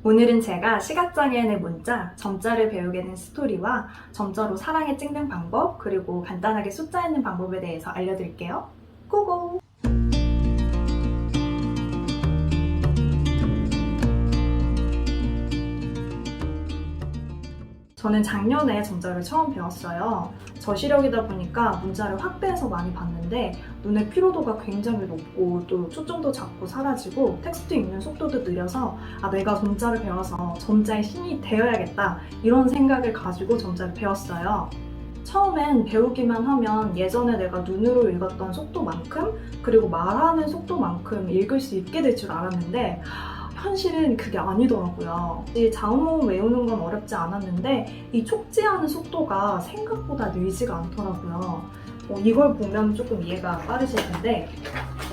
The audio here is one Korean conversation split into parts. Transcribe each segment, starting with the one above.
오늘은 제가 시각장애인의 문자, 점자를 배우게 된 스토리와 점자로 사랑에 찍는 방법, 그리고 간단하게 숫자 읽는 방법에 대해서 알려드릴게요. 고고! 저는 작년에 점자를 처음 배웠어요. 저시력이다 보니까 문자를 확대해서 많이 봤는데 눈의 피로도가 굉장히 높고 또 초점도 자꾸 사라지고 텍스트 읽는 속도도 느려서 내가 점자를 배워서 점자의 신이 되어야겠다 이런 생각을 가지고 점자를 배웠어요. 처음엔 배우기만 하면 예전에 내가 눈으로 읽었던 속도만큼 그리고 말하는 속도만큼 읽을 수 있게 될 줄 알았는데 현실은 그게 아니더라고요. 이 자음모음 외우는 건 어렵지 않았는데 이 촉지하는 속도가 생각보다 늘지가 않더라고요. 이걸 보면 조금 이해가 빠르실 텐데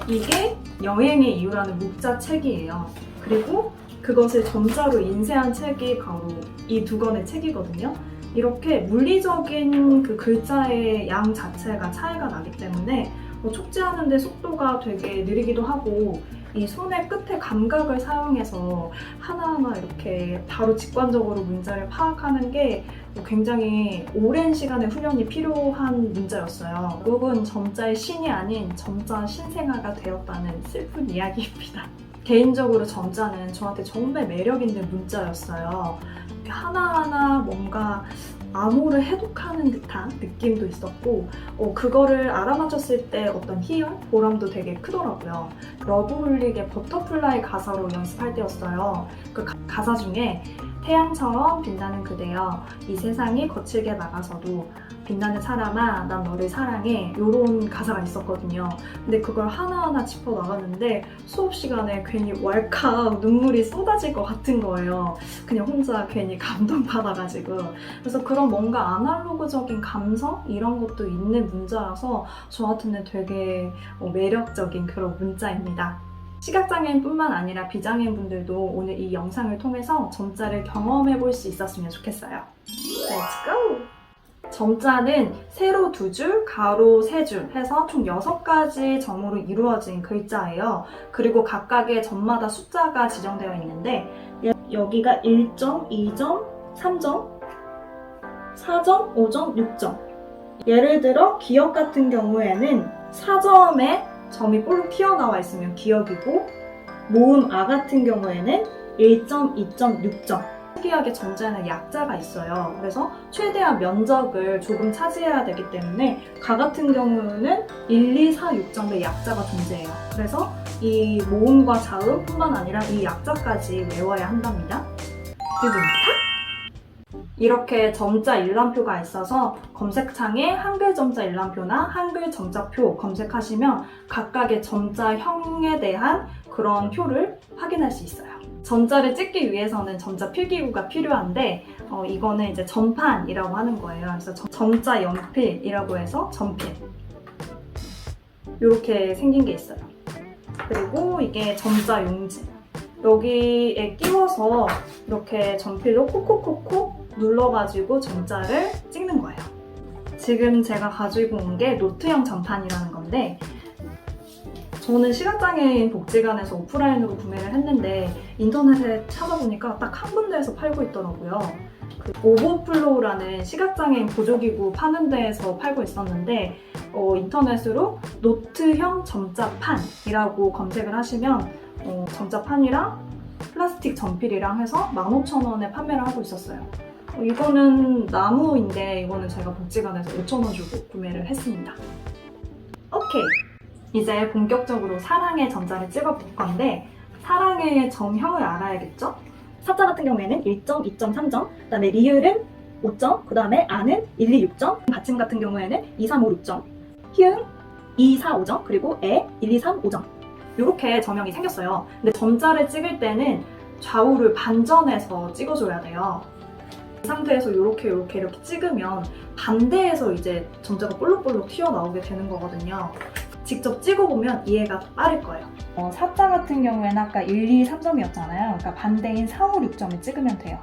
이게 여행의 이유라는 문자 책이에요. 그리고 그것을 점자로 인쇄한 책이 바로 이 두 권의 책이거든요. 이렇게 물리적인 그 글자의 양 자체가 차이가 나기 때문에 촉지하는 데 속도가 되게 느리기도 하고 이 손의 끝의 감각을 사용해서 하나하나 이렇게 바로 직관적으로 문자를 파악하는 게 굉장히 오랜 시간의 훈련이 필요한 문자였어요. 결국은 점자의 신이 아닌 점자 신생아가 되었다는 슬픈 이야기입니다. 개인적으로 점자는 저한테 정말 매력 있는 문자였어요. 하나하나 뭔가 암호를 해독하는 듯한 느낌도 있었고 그거를 알아맞혔을 때 어떤 희열, 보람도 되게 크더라고요. 러브홀릭의 버터플라이 가사로 연습할 때였어요. 그 가사 중에 태양처럼 빛나는 그대여 이 세상이 거칠게 막아서도 빛나는 사람아 난 너를 사랑해 이런 가사가 있었거든요. 근데 그걸 하나하나 짚어나가는데 수업 시간에 괜히 왈칵 눈물이 쏟아질 것 같은 거예요. 그냥 혼자 괜히 감동받아가지고. 그래서 그런 뭔가 아날로그적인 감성 이런 것도 있는 문자라서 저한테는 되게 매력적인 그런 문자입니다. 시각장애인뿐만 아니라 비장애인분들도 오늘 이 영상을 통해서 점자를 경험해 볼 수 있었으면 좋겠어요. Let's go! 점자는 세로 2줄, 가로 3줄 해서 총 6가지 점으로 이루어진 글자예요. 그리고 각각의 점마다 숫자가 지정되어 있는데 여기가 1점, 2점, 3점, 4점, 5점, 6점. 예를 들어 기억 같은 경우에는 4점에 점이 볼록 튀어나와 있으면 기억이고 모음 아 같은 경우에는 1점, 2점, 6점. 특이하게 점자에는 약자가 있어요. 그래서 최대한 면적을 조금 차지해야 되기 때문에 가 같은 경우는 1, 2, 4, 6점의 약자가 존재해요. 그래서 이 모음과 자음뿐만 아니라 이 약자까지 외워야 한답니다. 이렇게 점자 일람표가 있어서 검색창에 한글 점자 일람표나 한글 점자표 검색하시면 각각의 점자형에 대한 그런 표를 확인할 수 있어요. 점자를 찍기 위해서는 점자 필기구가 필요한데 이거는 이제 점판이라고 하는 거예요. 그래서 점자 연필이라고 해서 점필 이렇게 생긴 게 있어요. 그리고 이게 점자 용지 여기에 끼워서 이렇게 점필로 콕콕콕콕 눌러가지고 점자를 찍는 거예요. 지금 제가 가지고 온 게 노트형 점판이라는 건데 저는 시각장애인 복지관에서 오프라인으로 구매를 했는데 인터넷에 찾아보니까 딱 한 군데에서 팔고 있더라고요. 그 오버플로우라는 시각장애인 보조기구 파는 데에서 팔고 있었는데 인터넷으로 노트형 점자판이라고 검색을 하시면 점자판이랑 플라스틱 점필이랑 해서 15,000원에 판매를 하고 있었어요. 이거는 나무인데 이거는 제가 복지관에서 5,000원 주고 구매를 했습니다. 오케이! 이제 본격적으로 사랑의 점자를 찍어볼 건데 사랑의 점형을 알아야겠죠? 사자 같은 경우에는 1점, 2점, 3점 그 다음에 리을은 5점, 그 다음에 아는 1, 2, 6점 받침 같은 경우에는 2, 3, 5, 6점 희응 2, 4, 5점 그리고 애 1, 2, 3, 5점 이렇게 점형이 생겼어요. 근데 점자를 찍을 때는 좌우를 반전해서 찍어줘야 돼요. 이 상태에서 이렇게 찍으면 반대에서 이제 점자가 볼록볼록 튀어나오게 되는 거거든요. 직접 찍어보면 이해가 더 빠를 거예요. 사자 같은 경우에는 아까 1, 2, 3점이었잖아요. 그러니까 반대인 4, 5, 6점을 찍으면 돼요.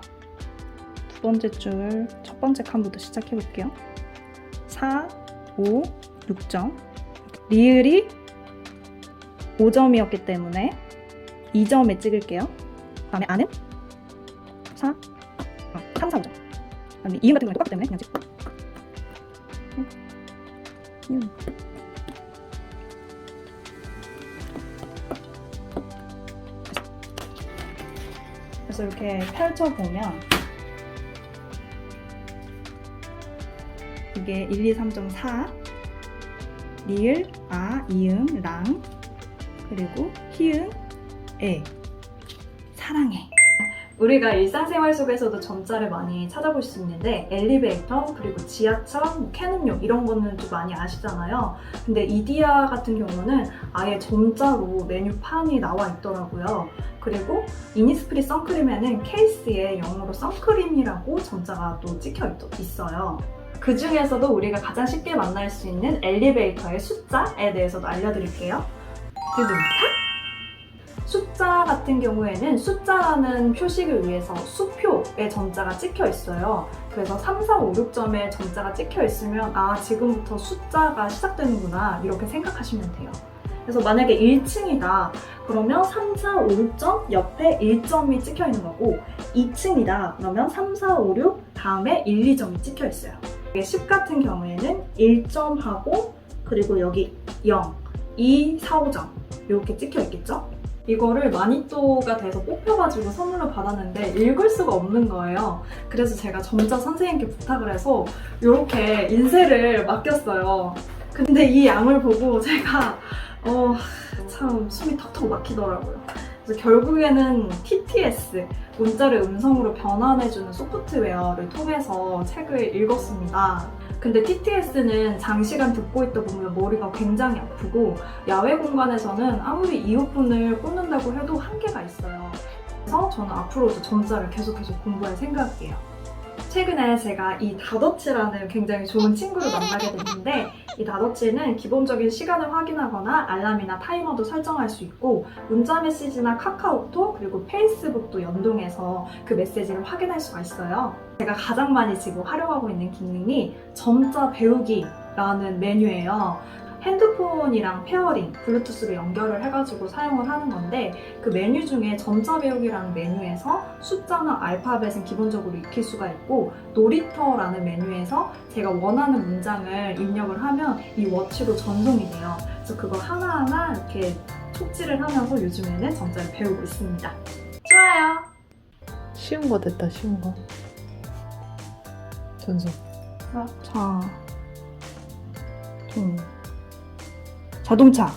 두 번째 줄 첫 번째 칸부터 시작해 볼게요. 4, 5, 6점. 리을이 5점이었기 때문에 2점에 찍을게요. 그 다음에 아는 4, 3, 4, 5점. 그다음에 이음 같은 경우는 똑같기 때문에 그냥 찍고. 그래서 이렇게 펼쳐보면 이게 1, 2, 3.4 리을, 아, 이응, 랑 그리고 희응, 에 사랑해. 우리가 일상생활 속에서도 점자를 많이 찾아볼 수 있는데 엘리베이터, 그리고 지하철, 캐논용 이런 거는 좀 많이 아시잖아요. 근데 이디야 같은 경우는 아예 점자로 메뉴판이 나와 있더라고요. 그리고 이니스프리 선크림에는 케이스에 영어로 선크림이라고 점자가 또 찍혀 있어요. 그 중에서도 우리가 가장 쉽게 만날 수 있는 엘리베이터의 숫자에 대해서도 알려드릴게요. 두둥탁! 숫자 같은 경우에는 숫자라는 표식을 위해서 수표의 점자가 찍혀 있어요. 그래서 3, 4, 5, 6점에 점자가 찍혀 있으면 아, 지금부터 숫자가 시작되는구나 이렇게 생각하시면 돼요. 그래서 만약에 1층이다 그러면 3, 4, 5, 6점 옆에 1점이 찍혀 있는 거고 2층이다 그러면 3, 4, 5, 6 다음에 1, 2점이 찍혀 있어요. 10 같은 경우에는 1점하고 그리고 여기 0, 2, 4, 5점 이렇게 찍혀 있겠죠? 이거를 마니또가 돼서 뽑혀가지고 선물로 받았는데 읽을 수가 없는 거예요. 그래서 제가 점자 선생님께 부탁을 해서 이렇게 인쇄를 맡겼어요. 근데 이 양을 보고 제가 참 숨이 턱턱 막히더라고요. 그래서 결국에는 TTS, 문자를 음성으로 변환해주는 소프트웨어를 통해서 책을 읽었습니다. 근데 TTS는 장시간 듣고 있다 보면 머리가 굉장히 아프고 야외 공간에서는 아무리 이어폰을 꽂는다고 해도 한계가 있어요. 그래서 저는 앞으로도 점자를 계속해서 공부할 생각이에요. 최근에 제가 이 다더치라는 굉장히 좋은 친구를 만나게 됐는데 이 다더치는 기본적인 시간을 확인하거나 알람이나 타이머도 설정할 수 있고 문자 메시지나 카카오톡 그리고 페이스북도 연동해서 그 메시지를 확인할 수가 있어요. 제가 가장 많이 지금 활용하고 있는 기능이 점자 배우기라는 메뉴예요. 핸드폰이랑 페어링, 블루투스로 연결을 해가지고 사용을 하는 건데 그 메뉴 중에 점자 배우기라는 메뉴에서 숫자나 알파벳은 기본적으로 익힐 수가 있고 놀이터라는 메뉴에서 제가 원하는 문장을 입력을 하면 이 워치로 전송이 돼요. 그래서 그거 하나하나 이렇게 촉지를 하면서 요즘에는 점자를 배우고 있습니다. 좋아요! 쉬운 거 됐다, 쉬운 거. 전송. 자동차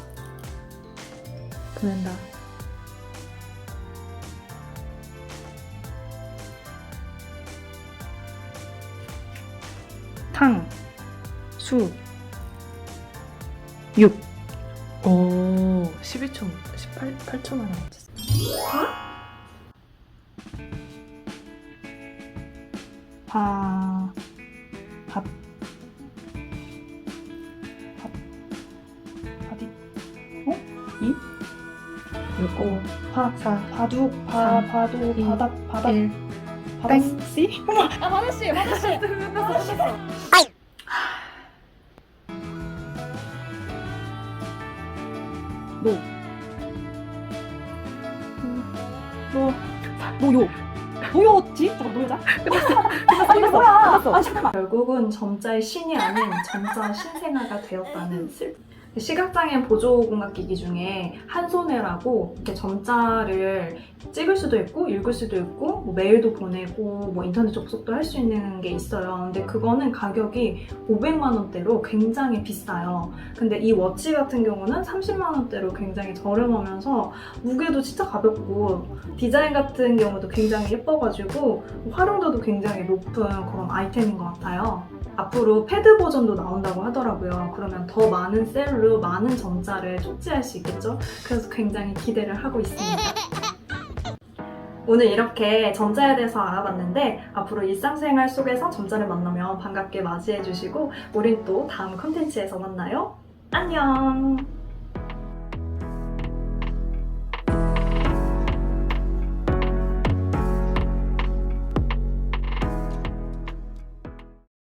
보낸다. 탕, 수, 6 오, 12초, 8초 만에 맞췄어. 바둑, 삼, 바둑, 이, 바닥, 일, 바닥씨? 바다씨. 노요지? 잠깐 노요자? 끝났어. 뭐야? 잠깐만. 결국은 점자의 신이 아닌 점자 신생아가 되었다는 슬. 시각장애인 보조공학기기 중에 한손해라고 이렇게 점자를 찍을 수도 있고 읽을 수도 있고 뭐 메일도 보내고 뭐 인터넷 접속도 할 수 있는 게 있어요. 근데 그거는 가격이 500만 원대로 굉장히 비싸요. 근데 이 워치 같은 경우는 30만 원대로 굉장히 저렴하면서 무게도 진짜 가볍고 디자인 같은 경우도 굉장히 예뻐가지고 활용도도 굉장히 높은 그런 아이템인 것 같아요. 앞으로 패드 버전도 나온다고 하더라고요. 그러면 더 많은 셀로 많은 점자를 촉지할 수 있겠죠? 그래서 굉장히 기대를 하고 있습니다. 오늘 이렇게 점자에 대해서 알아봤는데 앞으로 일상생활 속에서 점자를 만나면 반갑게 맞이해주시고 우린 또 다음 컨텐츠에서 만나요. 안녕!